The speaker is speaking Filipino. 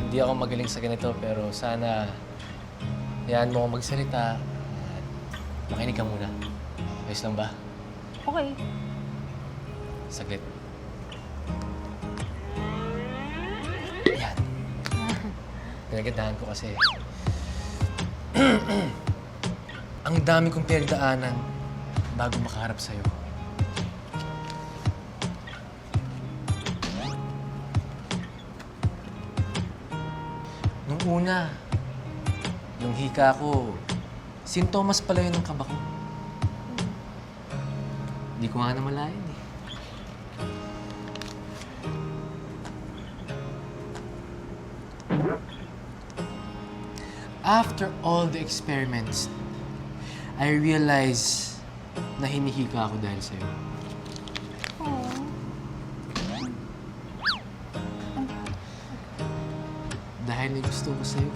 Hindi ako magaling sa ganito, pero sana hayaan mo akong magsalita at makinig ka muna. Ayos lang ba? Okay. Saglit. Ayan. Pinagandahan ko kasi. Ang dami kong pinagdaanan bago makaharap sa'yo. Nung una, yung hika ko, sintomas pala yun ng kaba ko. Hindi ko nga namalayan eh. After all the experiments, I realized na hinihika ako dahil sa'yo. Oh. Dahil may gusto ko sa'yo.